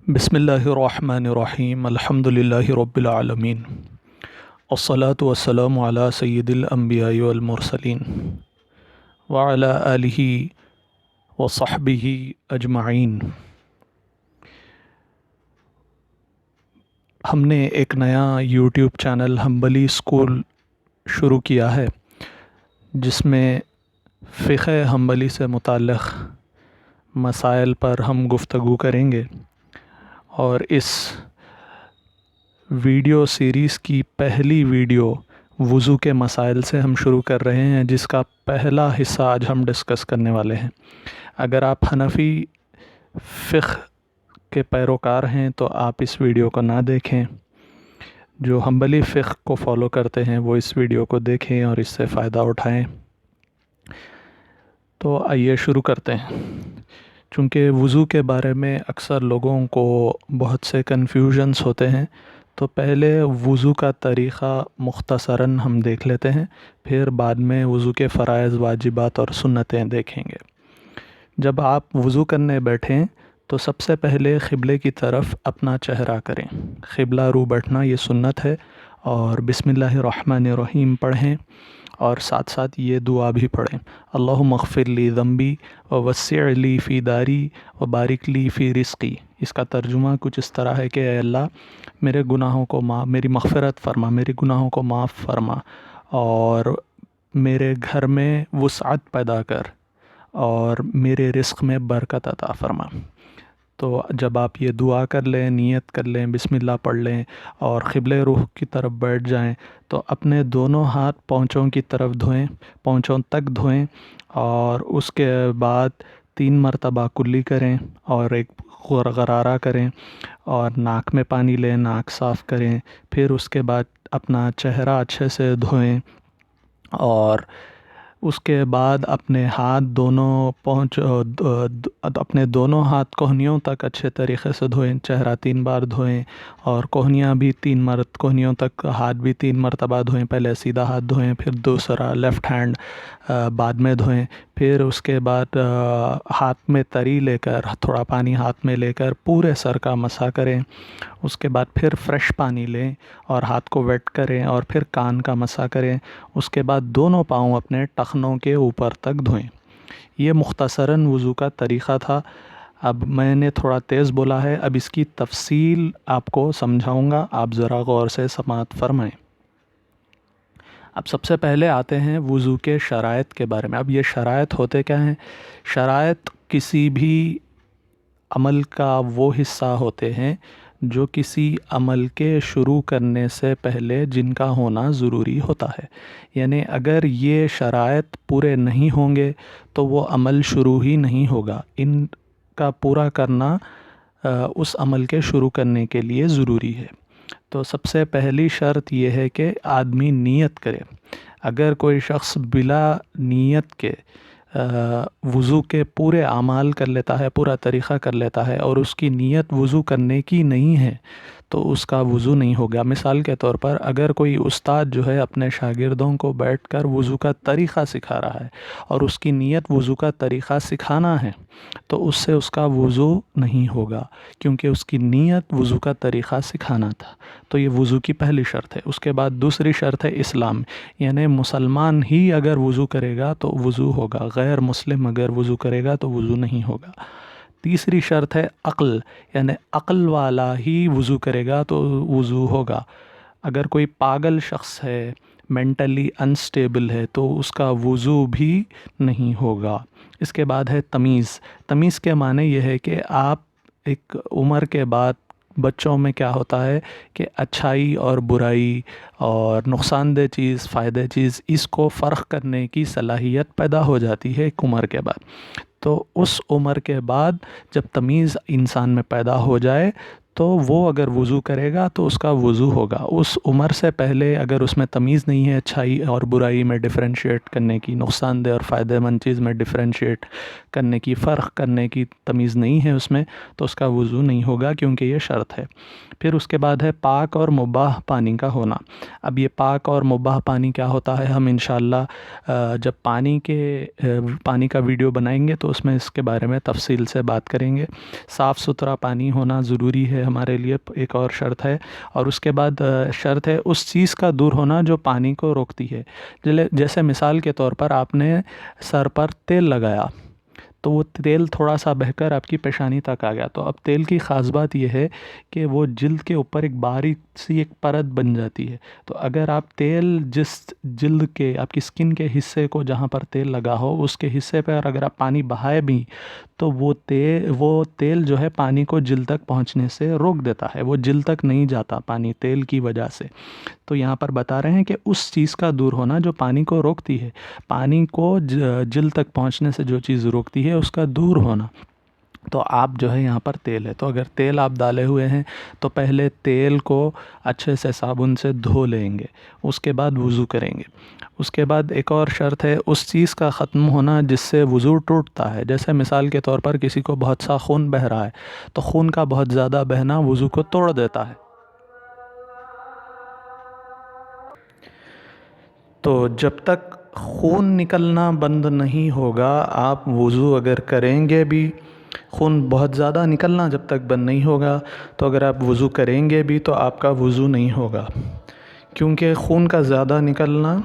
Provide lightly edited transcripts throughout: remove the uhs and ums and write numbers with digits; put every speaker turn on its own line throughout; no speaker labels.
بسم اللہ الرحمن الرحیم الحمد للہ رب العالمین والصلاة والسلام علی سید الانبیاء والمرسلین وعلی آلہ وصحبہ اجمعین۔ ہم نے ایک نیا یوٹیوب چینل حنبلی اسکول شروع کیا ہے جس میں فقہ حنبلی سے متعلق مسائل پر ہم گفتگو کریں گے، اور اس ویڈیو سیریز کی پہلی ویڈیو وضو کے مسائل سے ہم شروع کر رہے ہیں، جس کا پہلا حصہ آج ہم ڈسکس کرنے والے ہیں۔ اگر آپ حنفی فقہ کے پیروکار ہیں تو آپ اس ویڈیو کو نہ دیکھیں، جو حنبلی فقہ کو فالو کرتے ہیں وہ اس ویڈیو کو دیکھیں اور اس سے فائدہ اٹھائیں۔ تو آئیے شروع کرتے ہیں۔ چونکہ وضو کے بارے میں اکثر لوگوں کو بہت سے کنفیوژنس ہوتے ہیں، تو پہلے وضو کا طریقہ مختصراً ہم دیکھ لیتے ہیں، پھر بعد میں وضو کے فرائض، واجبات اور سنتیں دیکھیں گے۔ جب آپ وضو کرنے بیٹھیں تو سب سے پہلے قبلے کی طرف اپنا چہرہ کریں۔ قبلہ رو بیٹھنا یہ سنت ہے، اور بسم اللہ الرحمن الرحیم پڑھیں، اور ساتھ ساتھ یہ دعا بھی پڑھیں: اللہم اغفر لی ذنبی ووسع لی فی داری وبارک لی فی رزقی۔ اس کا ترجمہ کچھ اس طرح ہے کہ اے اللہ، میرے گناہوں کو میری مغفرت فرما، میرے گناہوں کو معاف فرما، اور میرے گھر میں وسعت پیدا کر، اور میرے رزق میں برکت عطا فرما۔ تو جب آپ یہ دعا کر لیں، نیت کر لیں، بسم اللہ پڑھ لیں اور قبلہ رخ کی طرف بیٹھ جائیں، تو اپنے دونوں ہاتھ پونچوں کی طرف دھوئیں، پونچوں تک دھوئیں، اور اس کے بعد 3 مرتبہ کلی کریں اور ایک غرارہ کریں، اور ناک میں پانی لیں، ناک صاف کریں، پھر اس کے بعد اپنا چہرہ اچھے سے دھوئیں، اور اس کے بعد اپنے ہاتھ اپنے دونوں ہاتھ کوہنیوں تک اچھے طریقے سے دھوئیں، چہرہ 3 بار دھوئیں، اور کوہنیاں بھی 3 کوہنیوں تک ہاتھ بھی 3 مرتبہ دھوئیں۔ پہلے سیدھا ہاتھ دھوئیں، پھر دوسرا لیفٹ ہینڈ بعد میں دھوئیں، پھر اس کے بعد ہاتھ میں تری لے کر، تھوڑا پانی ہاتھ میں لے کر پورے سر کا مسح کریں۔ اس کے بعد پھر فریش پانی لیں اور ہاتھ کو ویٹ کریں، اور پھر کان کا مسح کریں۔ اس کے بعد دونوں پاؤں اپنے ٹخنوں کے اوپر تک دھوئیں۔ یہ مختصراً وضو کا طریقہ تھا۔ اب میں نے تھوڑا تیز بولا ہے، اب اس کی تفصیل آپ کو سمجھاؤں گا، آپ ذرا غور سے سماعت فرمائیں۔ اب سب سے پہلے آتے ہیں وضو کے شرائط کے بارے میں۔ اب یہ شرائط ہوتے کیا ہیں؟ شرائط کسی بھی عمل کا وہ حصہ ہوتے ہیں جو کسی عمل کے شروع کرنے سے پہلے جن کا ہونا ضروری ہوتا ہے۔ یعنی اگر یہ شرائط پورے نہیں ہوں گے تو وہ عمل شروع ہی نہیں ہوگا۔ ان کا پورا کرنا اس عمل کے شروع کرنے کے لیے ضروری ہے۔ تو سب سے پہلی شرط یہ ہے کہ آدمی نیت کرے۔ اگر کوئی شخص بلا نیت کے وضو کے پورے اعمال کر لیتا ہے، پورا طریقہ کر لیتا ہے، اور اس کی نیت وضو کرنے کی نہیں ہے، تو اس کا وضو نہیں ہوگا۔ مثال کے طور پر اگر کوئی استاد جو ہے اپنے شاگردوں کو بیٹھ کر وضو کا طریقہ سکھا رہا ہے، اور اس کی نیت وضو کا طریقہ سکھانا ہے، تو اس سے اس کا وضو نہیں ہوگا، کیونکہ اس کی نیت وضو کا طریقہ سکھانا تھا۔ تو یہ وضو کی پہلی شرط ہے۔ اس کے بعد دوسری شرط ہے اسلام، یعنی مسلمان ہی اگر وضو کرے گا تو وضو ہوگا، غیر مسلم اگر وضو کرے گا تو وضو نہیں ہوگا۔ تیسری شرط ہے عقل، یعنی عقل والا ہی وضو کرے گا تو وضو ہوگا۔ اگر کوئی پاگل شخص ہے، مینٹلی انسٹیبل ہے، تو اس کا وضو بھی نہیں ہوگا۔ اس کے بعد ہے تمیز۔ تمیز کے معنی یہ ہے کہ آپ ایک عمر کے بعد، بچوں میں کیا ہوتا ہے کہ اچھائی اور برائی اور نقصان دہ چیز، فائدہ چیز، اس کو فرق کرنے کی صلاحیت پیدا ہو جاتی ہے ایک عمر کے بعد۔ تو اس عمر کے بعد جب تمیز انسان میں پیدا ہو جائے تو وہ اگر وضو کرے گا تو اس کا وضو ہوگا۔ اس عمر سے پہلے اگر اس میں تمیز نہیں ہے اچھائی اور برائی میں ڈفرینشیٹ کرنے کی، نقصان دہ اور فائدہ مند چیز میں ڈفرینشیٹ کرنے کی، فرق کرنے کی تمیز نہیں ہے اس میں، تو اس کا وضو نہیں ہوگا، کیونکہ یہ شرط ہے۔ پھر اس کے بعد ہے پاک اور مباح پانی کا ہونا۔ اب یہ پاک اور مباح پانی کیا ہوتا ہے، ہم انشاءاللہ جب پانی کا ویڈیو بنائیں گے تو اس میں اس کے بارے میں تفصیل سے بات کریں گے۔ صاف ستھرا پانی ہونا ضروری ہے ہمارے لیے، ایک اور شرط ہے۔ اور اس کے بعد شرط ہے اس چیز کا دور ہونا جو پانی کو روکتی ہے۔ جیسے مثال کے طور پر آپ نے سر پر تیل لگایا، تو وہ تیل تھوڑا سا بہہ کر آپ کی پیشانی تک آ گیا، تو اب تیل کی خاص بات یہ ہے کہ وہ جلد کے اوپر ایک باریک سی ایک پرت بن جاتی ہے۔ تو اگر آپ تیل جس جلد کے، آپ کی سکن کے حصے کو جہاں پر تیل لگا ہو، اس کے حصے پر اگر آپ پانی بہائے بھی تو وہ تیل جو ہے پانی کو جلد تک پہنچنے سے روک دیتا ہے، وہ جلد تک نہیں جاتا پانی تیل کی وجہ سے۔ تو یہاں پر بتا رہے ہیں کہ اس چیز کا دور ہونا جو پانی کو روکتی ہے، پانی کو جلد تک پہنچنے سے جو چیز روکتی ہے اس کا دور ہونا۔ تو آپ جو ہے یہاں پر تیل ہے، تو اگر تیل آپ ڈالے ہوئے ہیں تو پہلے تیل کو اچھے سے صابن سے دھو لیں گے، اس کے بعد وضو کریں گے۔ اس کے بعد ایک اور شرط ہے اس چیز کا ختم ہونا جس سے وضو ٹوٹتا ہے۔ جیسے مثال کے طور پر کسی کو بہت سا خون بہہ رہا ہے، تو خون کا بہت زیادہ بہنا وضو کو توڑ دیتا ہے۔ تو جب تک خون نکلنا بند نہیں ہوگا، آپ وضو اگر کریں گے بھی، خون بہت زیادہ نکلنا جب تک بند نہیں ہوگا، تو اگر آپ وضو کریں گے بھی تو آپ کا وضو نہیں ہوگا، کیونکہ خون کا زیادہ نکلنا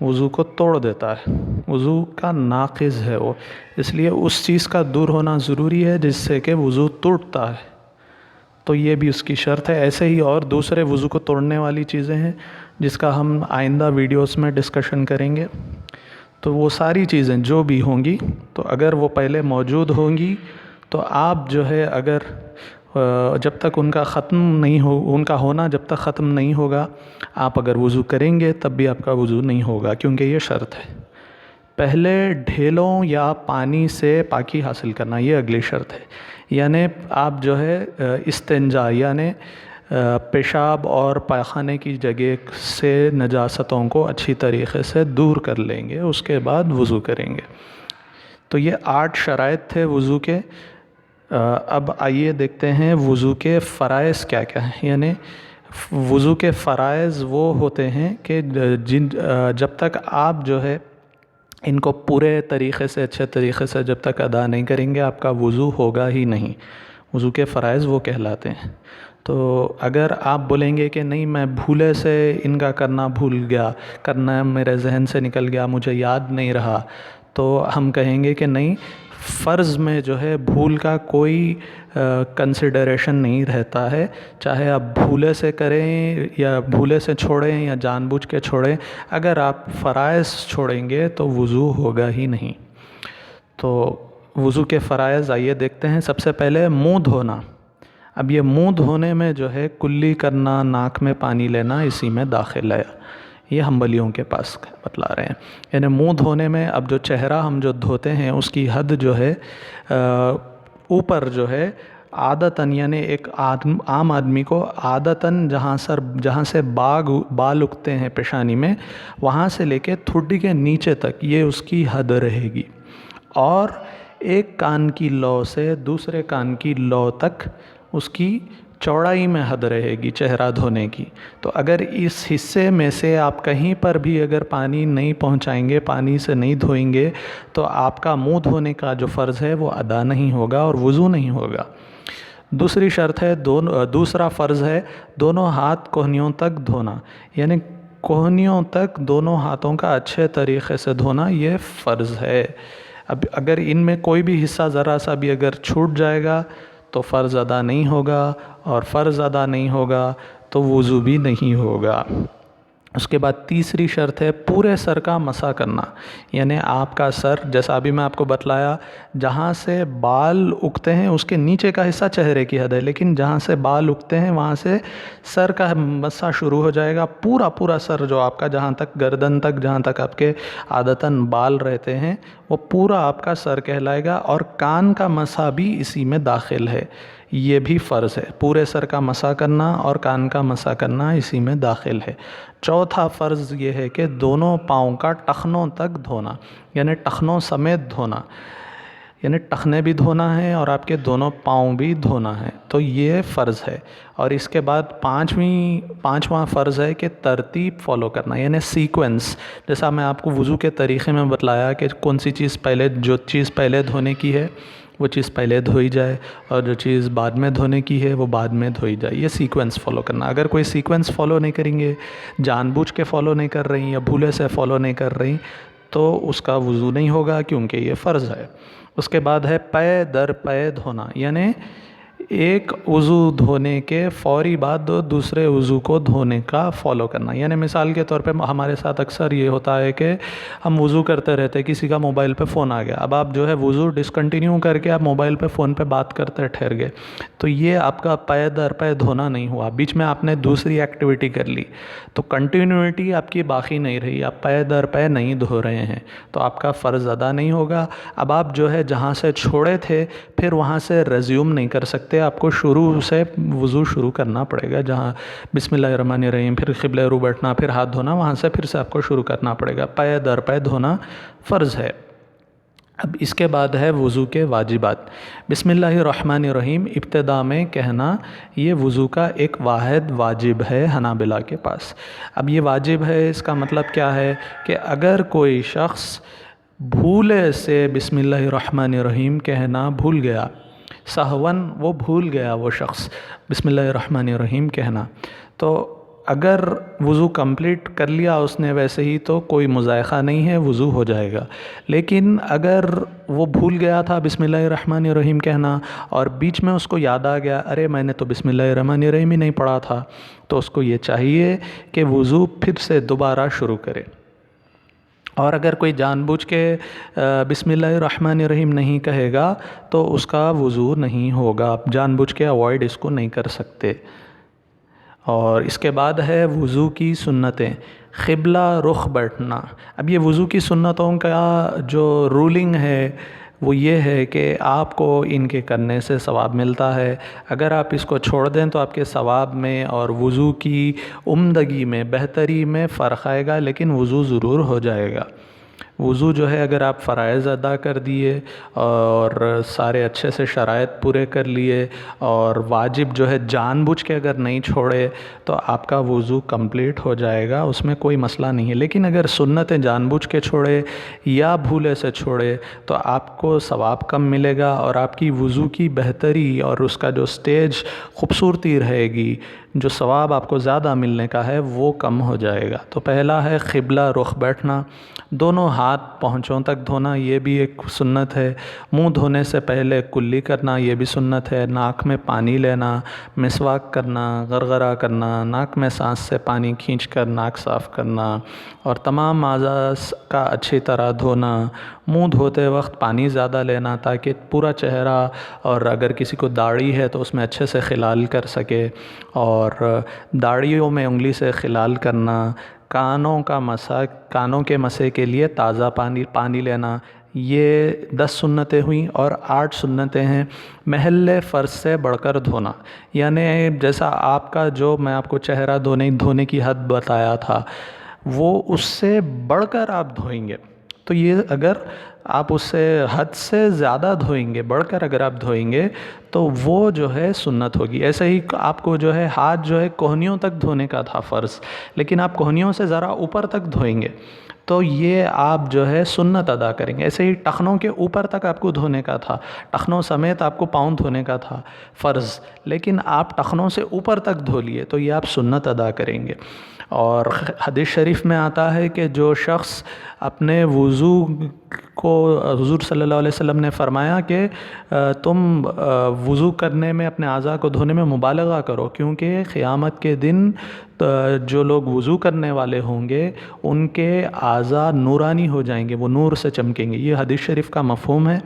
وضو کو توڑ دیتا ہے، وضو کا ناقض ہے وہ، اس لیے اس چیز کا دور ہونا ضروری ہے جس سے کہ وضو ٹوٹتا ہے۔ تو یہ بھی اس کی شرط ہے۔ ایسے ہی اور دوسرے وضو کو توڑنے والی چیزیں ہیں جس کا ہم آئندہ ویڈیوز میں ڈسکشن کریں گے۔ تو وہ ساری چیزیں جو بھی ہوں گی، تو اگر وہ پہلے موجود ہوں گی تو آپ جو ہے اگر جب تک ان کا ہونا جب تک ختم نہیں ہوگا، آپ اگر وضو کریں گے تب بھی آپ کا وضو نہیں ہوگا، کیونکہ یہ شرط ہے۔ پہلے ڈھیلوں یا پانی سے پاکی حاصل کرنا، یہ اگلی شرط ہے۔ یعنی آپ جو ہے استنجا یعنی پیشاب اور پاخانے کی جگہ سے نجاستوں کو اچھی طریقے سے دور کر لیں گے، اس کے بعد وضو کریں گے۔ تو یہ 8 شرائط تھے وضو کے۔ اب آئیے دیکھتے ہیں وضو کے فرائض کیا کیا ہیں۔ یعنی وضو کے فرائض وہ ہوتے ہیں کہ جب تک آپ جو ہے ان کو پورے طریقے سے، اچھے طریقے سے جب تک ادا نہیں کریں گے، آپ کا وضو ہوگا ہی نہیں۔ وضو کے فرائض وہ کہلاتے ہیں۔ تو اگر آپ بولیں گے کہ نہیں میں بھولے سے ان کا کرنا بھول گیا، کرنا میرے ذہن سے نکل گیا، مجھے یاد نہیں رہا، تو ہم کہیں گے کہ نہیں، فرض میں جو ہے بھول کا کوئی کنسیڈریشن نہیں رہتا ہے، چاہے آپ بھولے سے کریں یا بھولے سے چھوڑیں یا جان بوجھ کے چھوڑیں، اگر آپ فرائض چھوڑیں گے تو وضو ہوگا ہی نہیں۔ تو وضو کے فرائض آئیے دیکھتے ہیں۔ سب سے پہلے منہ دھونا۔ اب یہ منہ دھونے میں جو ہے کلی کرنا، ناک میں پانی لینا، اسی میں داخل ہے، یہ حنبلیوں کے پاس بتلا رہے ہیں۔ یعنی منہ دھونے میں اب جو چہرہ ہم جو دھوتے ہیں اس کی حد جو ہے اوپر جو ہے عادتاً، یعنی ایک عام آدمی کو عادتاً جہاں سے بال اگتے ہیں پیشانی میں، وہاں سے لے کے ٹھڈی کے نیچے تک یہ اس کی حد رہے گی، اور ایک کان کی لو سے دوسرے کان کی لو تک اس کی چوڑائی میں حد رہے گی چہرہ دھونے کی۔ تو اگر اس حصے میں سے آپ کہیں پر بھی اگر پانی نہیں پہنچائیں گے، پانی سے نہیں دھوئیں گے، تو آپ کا منہ دھونے کا جو فرض ہے وہ ادا نہیں ہوگا اور وضو نہیں ہوگا۔ دوسری شرط ہے، دوسرا فرض ہے دونوں ہاتھ کوہنیوں تک دھونا، یعنی کوہنیوں تک دونوں ہاتھوں کا اچھے طریقے سے دھونا، یہ فرض ہے۔ اب اگر ان میں کوئی بھی حصہ ذرا سا بھی اگر چھوٹ جائے گا تو فرض ادا نہیں ہوگا، اور فرض ادا نہیں ہوگا تو وضو بھی نہیں ہوگا۔ اس کے بعد تیسری شرط ہے پورے سر کا مسح کرنا، یعنی آپ کا سر، جیسا ابھی میں آپ کو بتلایا، جہاں سے بال اگتے ہیں اس کے نیچے کا حصہ چہرے کی حد ہے، لیکن جہاں سے بال اگتے ہیں وہاں سے سر کا مسح شروع ہو جائے گا، پورا سر جو آپ کا، جہاں تک گردن تک، جہاں تک آپ کے عادتاً بال رہتے ہیں، وہ پورا آپ کا سر کہلائے گا، اور کان کا مسح بھی اسی میں داخل ہے۔ یہ بھی فرض ہے. پورے سر کا مسح کرنا اور کان کا مسح کرنا اسی میں داخل ہے. چوتھا فرض یہ ہے کہ دونوں پاؤں کا ٹخنوں تک دھونا، یعنی ٹخنوں سمیت دھونا، یعنی ٹخنے بھی دھونا ہے اور آپ کے دونوں پاؤں بھی دھونا ہے. تو یہ فرض ہے. اور اس کے بعد پانچواں فرض ہے کہ ترتیب فالو کرنا، یعنی سیکوینس. جیسا میں آپ کو وضو کے طریقے میں بتلایا کہ کون سی چیز پہلے، جو چیز پہلے دھونے کی ہے وہ چیز پہلے دھوئی جائے، اور جو چیز بعد میں دھونے کی ہے وہ بعد میں دھوئی جائے. یہ سیکوینس فالو کرنا. اگر کوئی سیکوینس فالو نہیں کریں گے، جان بوجھ کے فالو نہیں کر رہی یا بھولے سے فالو نہیں کر رہی، تو اس کا وضو نہیں ہوگا، کیونکہ یہ فرض ہے. اس کے بعد ہے پے در پے دھونا، یعنی ایک وضو دھونے کے فوری بعد دوسرے وضو کو دھونے کا فالو کرنا. یعنی مثال کے طور پہ ہمارے ساتھ اکثر یہ ہوتا ہے کہ ہم وضو کرتے رہتے، کسی کا موبائل پہ فون آ گیا، اب آپ جو ہے وضو ڈسکنٹینیو کر کے آپ موبائل پہ فون پہ بات کرتے ٹھہر گئے، تو یہ آپ کا پے در پے دھونا نہیں ہوا. بیچ میں آپ نے دوسری ایکٹیویٹی کر لی، تو کنٹینیوٹی آپ کی باقی نہیں رہی، آپ پے در پے نہیں دھو رہے ہیں، تو آپ کا فرض ادا نہیں ہوگا. اب آپ جو ہے جہاں سے چھوڑے تھے پھر وہاں سے ریزیوم نہیں کر سکتے، آپ کو شروع سے وضو شروع کرنا پڑے گا. جہاں بسم اللہ الرحمن الرحیم، پھر قبلہ رو بیٹھنا، پھر ہاتھ دھونا، وہاں سے پھر سے آپ کو شروع کرنا پڑے گا. پے در پے دھونا فرض ہے. اب اس کے بعد ہے وضو کے واجبات. بسم اللہ الرحمن الرحیم ابتدا میں کہنا یہ وضو کا ایک واحد واجب ہے حنابلہ کے پاس. اب یہ واجب ہے، اس کا مطلب کیا ہے کہ اگر کوئی شخص بھولے سے بسم اللہ الرحمن الرحیم کہنا بھول گیا، سہون وہ بھول گیا وہ شخص بسم اللہ الرحمن الرحیم کہنا، تو اگر وضو کمپلیٹ کر لیا اس نے ویسے ہی تو کوئی مضائقہ نہیں ہے، وضو ہو جائے گا. لیکن اگر وہ بھول گیا تھا بسم اللہ الرحمن الرحیم کہنا اور بیچ میں اس کو یاد آ گیا ارے میں نے تو بسم اللہ الرحمن الرحیم ہی نہیں پڑھا تھا، تو اس کو یہ چاہیے کہ وضو پھر سے دوبارہ شروع کرے. اور اگر کوئی جان بوجھ کے بسم اللہ الرحمن الرحیم نہیں کہے گا تو اس کا وضو نہیں ہوگا. آپ جان بوجھ کے اوائڈ اس کو نہیں کر سکتے. اور اس کے بعد ہے وضو کی سنتیں. قبلہ رخ بیٹھنا. اب یہ وضو کی سنتوں کا جو رولنگ ہے وہ یہ ہے کہ آپ کو ان کے کرنے سے ثواب ملتا ہے. اگر آپ اس کو چھوڑ دیں تو آپ کے ثواب میں اور وضو کی عمدگی میں، بہتری میں فرق آئے گا، لیکن وضو ضرور ہو جائے گا. وضو جو ہے اگر آپ فرائض ادا کر دیے اور سارے اچھے سے شرائط پورے کر لیے اور واجب جو ہے جان بوجھ کے اگر نہیں چھوڑے تو آپ کا وضو کمپلیٹ ہو جائے گا، اس میں کوئی مسئلہ نہیں ہے. لیکن اگر سنتیں جان بوجھ کے چھوڑے یا بھولے سے چھوڑے تو آپ کو ثواب کم ملے گا اور آپ کی وضو کی بہتری اور اس کا جو سٹیج خوبصورتی رہے گی، جو ثواب آپ کو زیادہ ملنے کا ہے وہ کم ہو جائے گا. تو پہلا ہے قبلہ رخ بیٹھنا. دونوں ہاتھ پہنچوں تک دھونا، یہ بھی ایک سنت ہے. منہ دھونے سے پہلے کلی کرنا، یہ بھی سنت ہے. ناک میں پانی لینا، مسواک کرنا، غرغرہ کرنا، ناک میں سانس سے پانی کھینچ کر ناک صاف کرنا اور تمام اعضاء کا اچھی طرح دھونا. منہ دھوتے وقت پانی زیادہ لینا تاکہ پورا چہرہ، اور اگر کسی کو داڑھی ہے تو اس میں اچھے سے خلال کر سکے، اور داڑھیوں میں انگلی سے خلال کرنا. کانوں کے مسح کے لیے تازہ پانی لینا. یہ 10 سنتیں ہوئیں اور 8 سنتیں ہیں. محل فرض سے بڑھ کر دھونا، یعنی جیسا آپ کا جو میں آپ کو چہرہ دھونے کی حد بتایا تھا وہ اس سے بڑھ کر آپ دھوئیں گے. تو یہ اگر آپ اس سے حد سے زیادہ دھوئیں گے، بڑھ کر اگر آپ دھوئیں گے تو وہ جو ہے سنت ہوگی. ایسے ہی آپ کو جو ہے ہاتھ جو ہے کوہنیوں تک دھونے کا تھا فرض، لیکن آپ کوہنیوں سے ذرا اوپر تک دھوئیں گے تو یہ آپ جو ہے سنت ادا کریں گے. ایسے ہی ٹخنوں کے اوپر تک آپ کو دھونے کا تھا، ٹخنوں سمیت آپ کو پاؤں دھونے کا تھا فرض، لیکن آپ ٹخنوں سے اوپر تک دھو لیے تو یہ آپ سنت ادا کریں گے. اور حدیث شریف میں آتا ہے کہ جو شخص اپنے وضو کو، حضور صلی اللہ علیہ وسلم نے فرمایا کہ تم وضو کرنے میں، اپنے اعضاء کو دھونے میں مبالغہ کرو، کیونکہ قیامت کے دن جو لوگ وضو کرنے والے ہوں گے ان کے اعضاء نورانی ہو جائیں گے، وہ نور سے چمکیں گے. یہ حدیث شریف کا مفہوم ہے.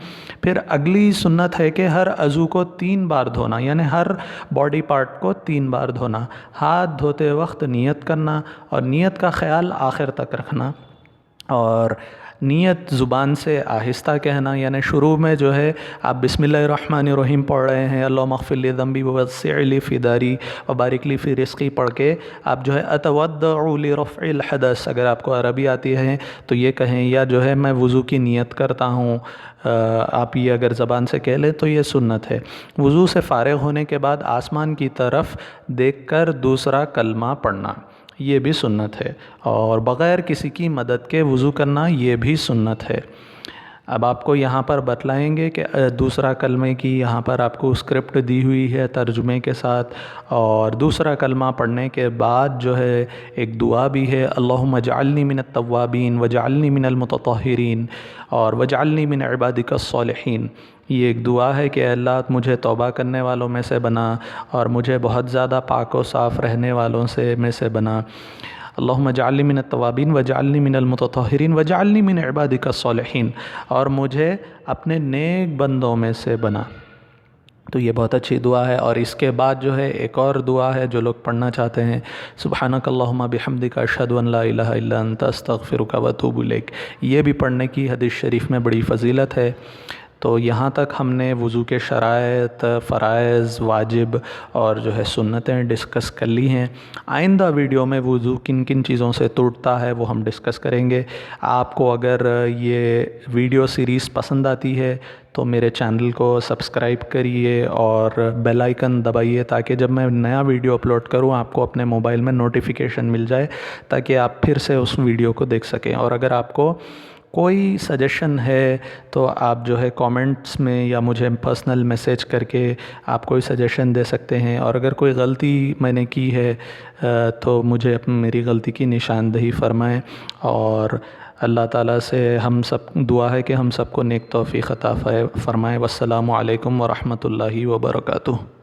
پھر اگلی سنت ہے کہ ہر عضو کو 3 بار دھونا، یعنی ہر باڈی پارٹ کو 3 بار دھونا. ہاتھ دھوتے وقت نیت کرنا اور نیت کا خیال آخر تک رکھنا. اور نیت زبان سے آہستہ کہنا، یعنی شروع میں جو ہے آپ بسم اللہ الرحمن الرحیم پڑھ رہے ہیں، اللہم اغفر لی ذنبی ووسع لی فی داری وبارک لی فی رزقی پڑھ کے آپ جو ہے اتودع لرفع الحدث، اگر آپ کو عربی آتی ہے تو یہ کہیں، یا جو ہے میں وضو کی نیت کرتا ہوں، آپ یہ اگر زبان سے کہہ لیں تو یہ سنت ہے۔ وضو سے فارغ ہونے کے بعد آسمان کی طرف دیکھ کر دوسرا کلمہ پڑھنا، یہ بھی سنت ہے، اور بغیر کسی کی مدد کے وضو کرنا یہ بھی سنت ہے۔ اب آپ کو یہاں پر بتلائیں گے کہ دوسرا کلمے کی یہاں پر آپ کو اسکرپٹ دی ہوئی ہے ترجمے کے ساتھ، اور دوسرا کلمہ پڑھنے کے بعد جو ہے ایک دعا بھی ہے، اللہم اجعلنی من التوابین وجعلنی من المتطہرین اور وجعلنی من عبادک الصالحین۔ یہ ایک دعا ہے کہ اللہ مجھے توبہ کرنے والوں میں سے بنا اور مجھے بہت زیادہ پاک و صاف رہنے والوں میں سے بنا۔ اللہم اجعلنی من التوابین وجعلنی من المتطہرین وجعلنی من عبادک الصالحین، اور مجھے اپنے نیک بندوں میں سے بنا۔ تو یہ بہت اچھی دعا ہے، اور اس کے بعد جو ہے ایک اور دعا ہے جو لوگ پڑھنا چاہتے ہیں، سبحانک اللہم بحمدک اشہد ان لا الہ الا انت استغفرک واتوب الیک، یہ بھی پڑھنے کی حدیث شریف میں بڑی فضیلت ہے۔ تو یہاں تک ہم نے وضو کے شرائط، فرائض، واجب اور جو ہے سنتیں ڈسکس کر لی ہیں۔ آئندہ ویڈیو میں وضو کن کن چیزوں سے ٹوٹتا ہے وہ ہم ڈسکس کریں گے۔ آپ کو اگر یہ ویڈیو سیریز پسند آتی ہے تو میرے چینل کو سبسکرائب کریے اور بیل آئیکن دبائیے، تاکہ جب میں نیا ویڈیو اپلوڈ کروں آپ کو اپنے موبائل میں نوٹیفیکیشن مل جائے، تاکہ آپ پھر سے اس ویڈیو کو دیکھ سکیں۔ اور اگر آپ کو کوئی سجیشن ہے تو آپ جو ہے کامنٹس میں یا مجھے پرسنل میسیج کر کے آپ کوئی سجیشن دے سکتے ہیں، اور اگر کوئی غلطی میں نے کی ہے تو مجھے میری غلطی کی نشاندہی فرمائیں، اور اللہ تعالیٰ سے ہم سب دعا ہے کہ ہم سب کو نیک توفیق عطا فرمائے۔ والسلام علیکم ورحمۃ اللہ وبرکاتہ۔